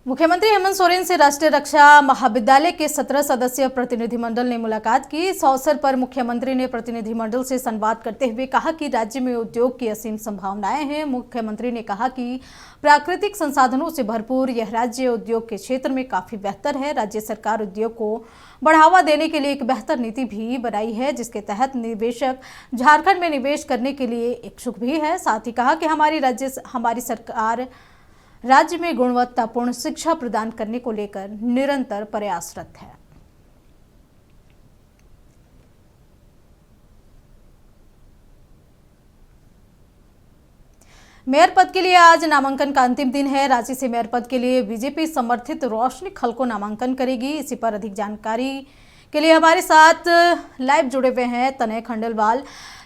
मुख्यमंत्री हेमंत सोरेन से राष्ट्रीय रक्षा महाविद्यालय के 17 सदस्यीय प्रतिनिधिमंडल ने मुलाकात की। इस अवसर पर मुख्यमंत्री ने प्रतिनिधिमंडल से संवाद करते हुए कहा कि राज्य में उद्योग की असीम संभावनाएं हैं। मुख्यमंत्री ने कहा कि प्राकृतिक संसाधनों से भरपूर यह राज्य उद्योग के क्षेत्र में काफी बेहतर है। राज्य सरकार उद्योग को बढ़ावा देने के लिए एक बेहतर नीति भी बनाई है, जिसके तहत निवेशक झारखंड में निवेश करने के लिए इच्छुक भी है। साथ ही कहा कि हमारी सरकार राज्य में गुणवत्तापूर्ण शिक्षा प्रदान करने को लेकर निरंतर प्रयासरत है। मेयर पद के लिए आज नामांकन का अंतिम दिन है। रांची से मेयर पद के लिए बीजेपी समर्थित रोशनी खलको नामांकन करेगी। इसी पर अधिक जानकारी के लिए हमारे साथ लाइव जुड़े हुए हैं तनय खंडेलवाल।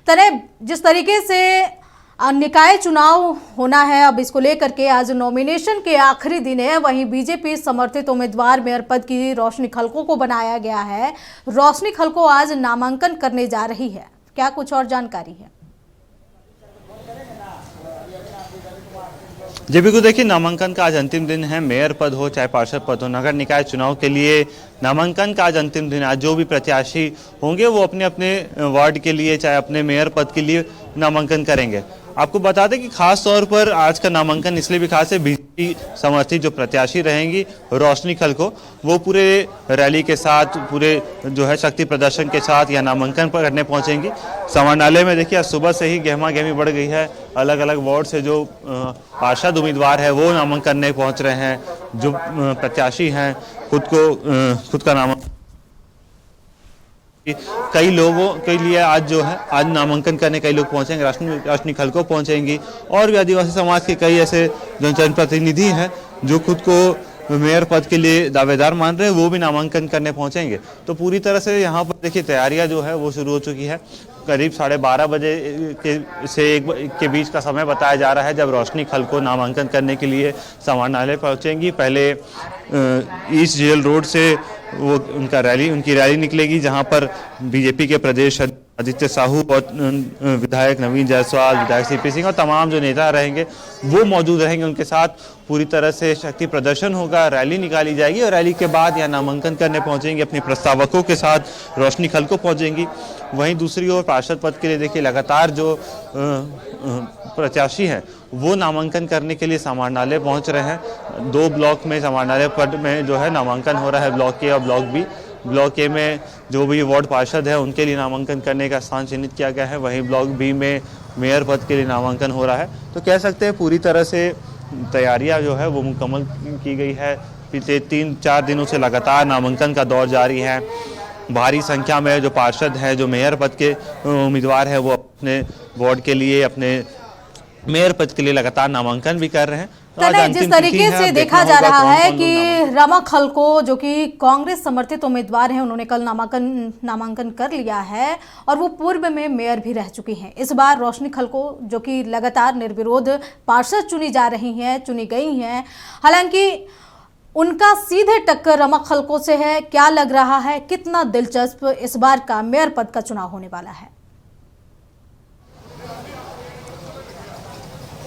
तनय, जिस तरीके से निकाय चुनाव होना है, अब इसको लेकर के आज नॉमिनेशन के आखिरी दिन है, वहीं बीजेपी समर्थित उम्मीदवार मेयर पद की रोशनी खलको को बनाया गया है। रोशनी खलको आज नामांकन करने जा रही है, क्या कुछ और जानकारी है? जी बिल्कुल, देखिए नामांकन का आज अंतिम दिन है। मेयर पद हो चाहे पार्षद पद हो, नगर निकाय चुनाव के लिए नामांकन का आज अंतिम दिन है। आज जो भी प्रत्याशी होंगे वो अपने अपने वार्ड के लिए चाहे अपने मेयर पद के लिए नामांकन करेंगे। आपको बता दें कि खास तौर पर आज का नामांकन इसलिए भी खास है, बीजेपी समर्थित जो प्रत्याशी रहेंगी रोशनी खलको, वो पूरे रैली के साथ, पूरे जो है शक्ति प्रदर्शन के साथ यह नामांकन करने पहुंचेंगी। समाहरणालय में देखिए आज सुबह से ही गहमा गहमी बढ़ गई है। अलग अलग वार्ड से जो पार्षद उम्मीदवार है वो नामांकन करने पहुंच रहे हैं। जो प्रत्याशी हैं खुद का नामांकन कई लोगों के लिए आज नामांकन करने कई लोग पहुंचेंगे। रोशनी खलको पहुंचेंगी और भी आदिवासी समाज के कई ऐसे जनप्रतिनिधि हैं जो खुद को मेयर पद के लिए दावेदार मान रहे हैं, वो भी नामांकन करने पहुंचेंगे। तो पूरी तरह से यहाँ पर देखिए तैयारियां जो है वो शुरू हो चुकी है। करीब 12:30 बजे से 1 के बीच का समय बताया जा रहा है जब रोशनी खलको नामांकन करने के लिए समाहरणालय पहुंचेंगी। पहले ईस्ट जेल रोड से वो उनकी रैली निकलेगी, जहां पर बीजेपी के प्रदेश आदित्य साहू और विधायक नवीन जायसवाल, विधायक सीपी सिंह और तमाम जो नेता रहेंगे वो मौजूद रहेंगे। उनके साथ पूरी तरह से शक्ति प्रदर्शन होगा, रैली निकाली जाएगी और रैली के बाद यहाँ नामांकन करने पहुंचेंगे। अपने प्रस्तावकों के साथ रोशनी खलको पहुंचेंगी। वहीं दूसरी ओर पार्षद पद के लिए देखिए लगातार जो प्रत्याशी हैं वो नामांकन करने के लिए समाहरणालय पहुंच रहे हैं। 2 ब्लॉक में समाहरणालय पद में जो है नामांकन हो रहा है, ब्लॉक ए और ब्लॉक बी। ब्लॉक ए में जो भी वार्ड पार्षद है उनके लिए नामांकन करने का स्थान चिन्हित किया गया है। वहीं ब्लॉक बी में मेयर पद के लिए नामांकन हो रहा है। तो कह सकते हैं पूरी तरह से तैयारियां जो है वो मुकम्मल की गई है। पिछले 3-4 दिनों से लगातार नामांकन का दौर जारी है। भारी संख्या में जो पार्षद हैं, जो मेयर पद के उम्मीदवार हैं, वो अपने वार्ड के लिए, अपने मेयर पद के लिए लगातार नामांकन भी कर रहे हैं। जिस तरीके से देखा जा रहा है कि रमा खलको जो कि कांग्रेस समर्थित उम्मीदवार हैं, उन्होंने कल नामांकन कर लिया है और वो पूर्व में मेयर भी रह चुकी हैं। इस बार रोशनी खलको जो कि लगातार निर्विरोध पार्षद चुनी गई हैं, हालांकि उनका सीधे टक्कर रमा खलको से है। क्या लग रहा है, कितना दिलचस्प इस बार का मेयर पद का चुनाव होने वाला है?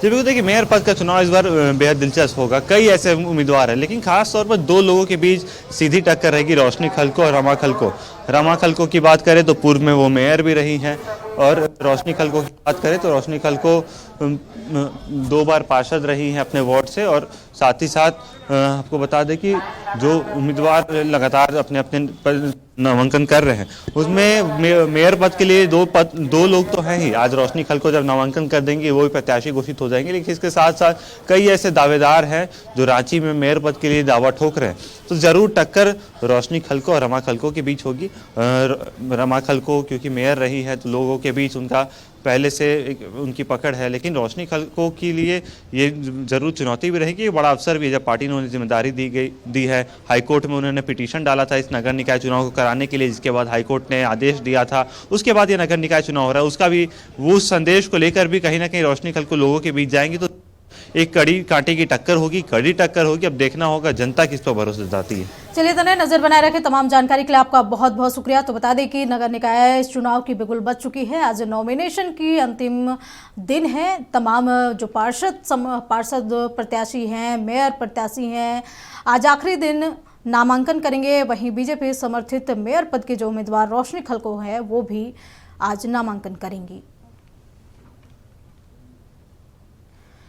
बिल्कुल, देखिए मेयर पद का चुनाव इस बार बेहद दिलचस्प होगा। कई ऐसे उम्मीदवार हैं, लेकिन खास तौर पर 2 लोगों के बीच सीधी टक्कर रहेगी, रोशनी खलको और रमा खलको। रमा खलको की बात करें तो पूर्व में वो मेयर भी रही हैं, और रोशनी खलको की बात करें तो रोशनी खलको 2 बार पार्षद रही हैं अपने वार्ड से। और साथ ही साथ आपको बता दें कि जो उम्मीदवार लगातार अपने नामांकन कर रहे हैं उसमें मेयर पद के लिए 2 लोग तो हैं ही। आज रोशनी खलको जब नामांकन कर देंगे वो भी प्रत्याशी घोषित हो जाएंगे, लेकिन इसके साथ साथ कई ऐसे दावेदार हैं जो रांची में मेयर पद के लिए दावा ठोक रहे हैं। तो जरूर टक्कर रोशनी खलको और रमा खलको के बीच होगी। रमा खलको क्योंकि मेयर रही है तो लोगों के बीच उनका पहले से उनकी पकड़ है, लेकिन रोशनी खलको के लिए ये जरूर चुनौती भी रहेगी, बड़ा अवसर भी है। जब पार्टी ने उन्हें जिम्मेदारी दी है, हाईकोर्ट में उन्होंने पिटीशन डाला था इस नगर निकाय चुनाव को कराने के लिए, जिसके बाद हाईकोर्ट ने आदेश दिया था। उसके बाद ये नगर निकाय चुनाव हो रहा है, उसका भी वो संदेश को लेकर भी कहीं ना कहीं रोशनी खलको लोगों के बीच जाएंगी। तो एक कड़ी कांटे की टक्कर होगी, कड़ी टक्कर होगी। अब देखना होगा जनता किस पर भरोसा जताती है। चलिए तने नजर बनाए रखे। तमाम जानकारी के लिए आपका बहुत बहुत शुक्रिया। तो बता दें कि नगर निकाय चुनाव की बिगुल बज चुकी है। आज नॉमिनेशन की अंतिम दिन है। तमाम जो पार्षद प्रत्याशी हैं, मेयर प्रत्याशी हैं, आज आखिरी दिन नामांकन करेंगे। वहीं बीजेपी समर्थित मेयर पद के जो उम्मीदवार रोशनी खलको है वो भी आज नामांकन करेंगी।